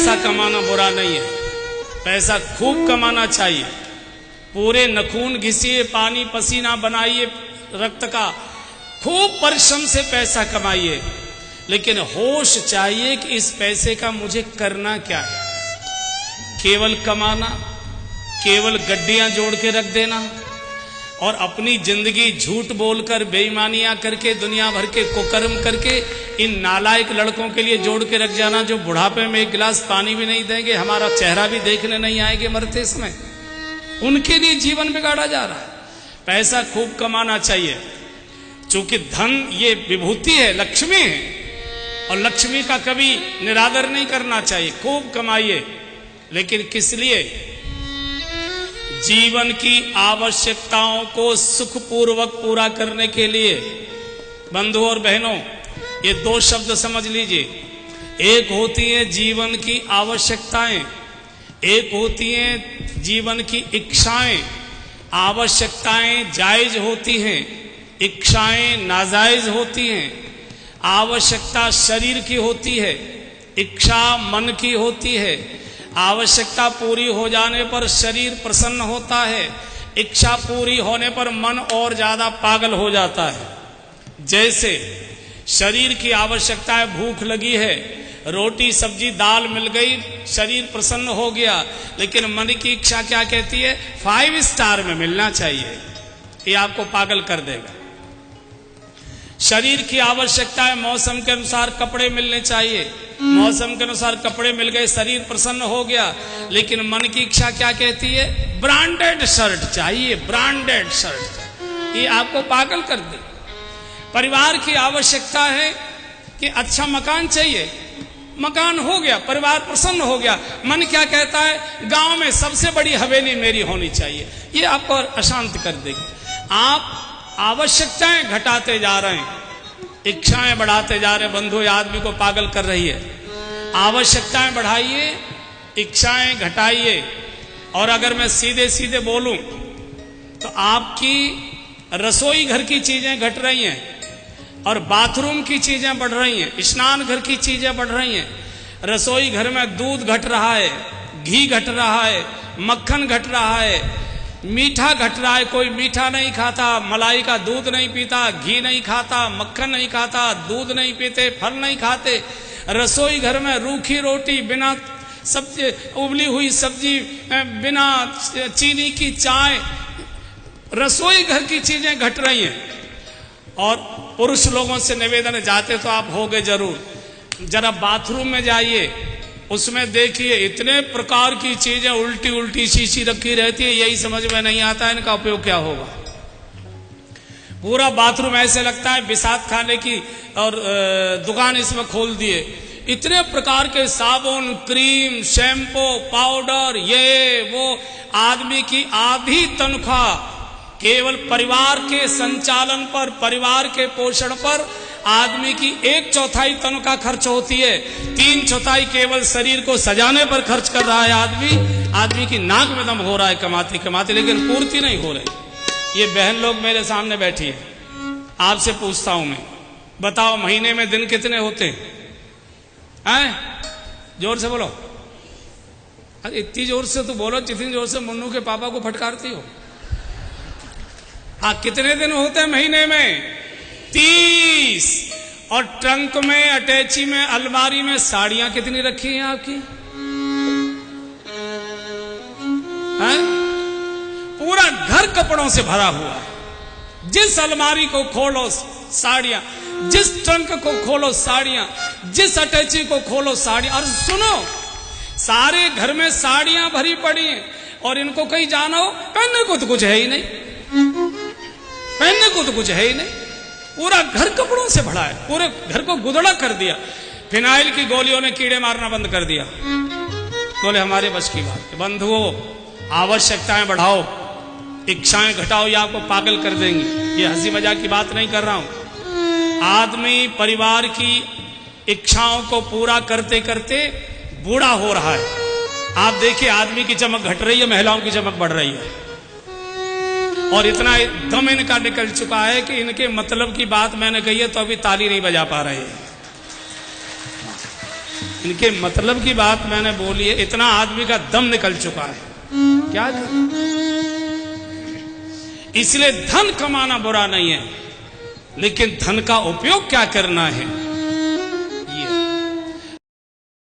पैसा कमाना बुरा नहीं है, पैसा खूब कमाना चाहिए। पूरे नखून घिसिए, पानी पसीना बनाइए रक्त का, खूब परिश्रम से पैसा कमाइए, लेकिन होश चाहिए कि इस पैसे का मुझे करना क्या है। केवल कमाना, केवल गड्डियां जोड़ के रख देना और अपनी जिंदगी झूठ बोलकर बेईमानियां करके दुनिया भर के कुकर्म करके इन नालायक लड़कों के लिए जोड़ के रख जाना, जो बुढ़ापे में एक गिलास पानी भी नहीं देंगे, हमारा चेहरा भी देखने नहीं आएंगे मरते समय, उनके लिए जीवन बिगाड़ा जा रहा है। पैसा खूब कमाना चाहिए, चूंकि धन ये विभूति है, लक्ष्मी है, और लक्ष्मी का कभी निरादर नहीं करना चाहिए। खूब कमाइए, लेकिन किस लिए? जीवन की आवश्यकताओं को सुखपूर्वक पूरा करने के लिए। बंधुओं और बहनों, ये दो शब्द समझ लीजिए। एक होती है जीवन की आवश्यकताएं, एक होती हैं जीवन की इच्छाएं। आवश्यकताएं जायज होती हैं, इच्छाएं नाजायज होती हैं। आवश्यकता शरीर की होती है, इच्छा मन की होती है। आवश्यकता पूरी हो जाने पर शरीर प्रसन्न होता है, इच्छा पूरी होने पर मन और ज्यादा पागल हो जाता है। जैसे शरीर की आवश्यकता है, भूख लगी है, रोटी सब्जी दाल मिल गई, शरीर प्रसन्न हो गया, लेकिन मन की इच्छा क्या कहती है? 5 स्टार में मिलना चाहिए। ये आपको पागल कर देगा। शरीर की आवश्यकता है, मौसम के अनुसार कपड़े मिलने चाहिए, मौसम के अनुसार कपड़े मिल गए, शरीर प्रसन्न हो गया, लेकिन मन की इच्छा क्या कहती है? ब्रांडेड शर्ट चाहिए, ब्रांडेड शर्ट। ये आपको पागल कर दे। परिवार की आवश्यकता है कि अच्छा मकान चाहिए, मकान हो गया, परिवार प्रसन्न हो गया, मन क्या कहता है? गांव में सबसे बड़ी हवेली मेरी होनी चाहिए। ये आपको अशांत कर देगी। आप आवश्यकताएं घटाते जा रहे हैं, इच्छाएं बढ़ाते जा रहे हैं। बंधु, आदमी को पागल कर रही है। आवश्यकताएं बढ़ाइए, इच्छाएं घटाइए। और अगर मैं सीधे सीधे बोलूं तो आपकी रसोई घर की चीजें घट रही हैं और बाथरूम की चीजें बढ़ रही हैं, स्नान घर की चीजें बढ़ रही हैं। रसोई घर में दूध घट रहा है, घी घट रहा है, मक्खन घट रहा है, मीठा घट रहा है। कोई मीठा नहीं खाता, मलाई का दूध नहीं पीता, घी नहीं खाता, मक्खन नहीं खाता, दूध नहीं पीते, फल नहीं खाते। रसोई घर में रूखी रोटी, बिना सब्जी, उबली हुई सब्जी, बिना चीनी की चाय, रसोई घर की चीजें घट रही हैं। और पुरुष लोगों से निवेदन, जाते तो आप होगे जरूर, जरा बाथरूम में जाइए, उसमें देखिए इतने प्रकार की चीजें उल्टी उल्टी शीशी रखी रहती है, यही समझ में नहीं आता इनका उपयोग क्या होगा। पूरा बाथरूम ऐसे लगता है बिसात खाने की और दुकान इसमें खोल दिए। इतने प्रकार के साबुन, क्रीम, शैम्पू, पाउडर, ये वो। आदमी की आधी तनख्वाह केवल परिवार के संचालन पर, परिवार के पोषण पर आदमी की 1/4 तनख्वाह खर्च होती है। 3/4 केवल शरीर को सजाने पर खर्च कर रहा है आदमी की नाक में दम हो रहा है कमाते कमाते, लेकिन पूर्ति नहीं हो रही। ये बहन लोग मेरे सामने बैठी है, आपसे पूछता हूं मैं, बताओ महीने में दिन कितने होते हैं? जोर से बोलो। अरे इतनी जोर से तो बोलो जितनी जोर से मुन्नू के पापा को फटकारती हो। हाँ, कितने दिन होते हैं महीने में? 30। और ट्रंक में, अटैची में, अलमारी में साड़ियां कितनी रखी हैं आपकी? हैं? पूरा घर कपड़ों से भरा हुआ है। जिस अलमारी को खोलो साड़ियां, जिस ट्रंक को खोलो साड़ियां, जिस अटैची को खोलो साड़ियां। और सुनो, सारे घर में साड़ियां भरी पड़ी हैं और इनको कहीं जाना हो, पहनने को तो कुछ है ही नहीं, पहनने को तो कुछ है ही नहीं। पूरा घर कपड़ों से भरा है, पूरे घर को गुदड़ा कर दिया। फिनाइल की गोलियों ने कीड़े मारना बंद कर दिया। बोले हमारे बस की बात है। बंधुओं, आवश्यकताएं बढ़ाओ, इच्छाएं घटाओ, ये आपको पागल कर देंगी। ये हंसी मजाक की बात नहीं कर रहा हूं। आदमी परिवार की इच्छाओं को पूरा करते करते बूढ़ा हो रहा है। आप देखिए, आदमी की चमक घट रही है, महिलाओं की चमक बढ़ रही है। और इतना दम इनका निकल चुका है कि इनके मतलब की बात मैंने कही है तो अभी ताली नहीं बजा पा रहे हैं। इनके मतलब की बात मैंने बोली है, इतना आदमी का दम निकल चुका है, क्या कर? इसलिए धन कमाना बुरा नहीं है, लेकिन धन का उपयोग क्या करना है।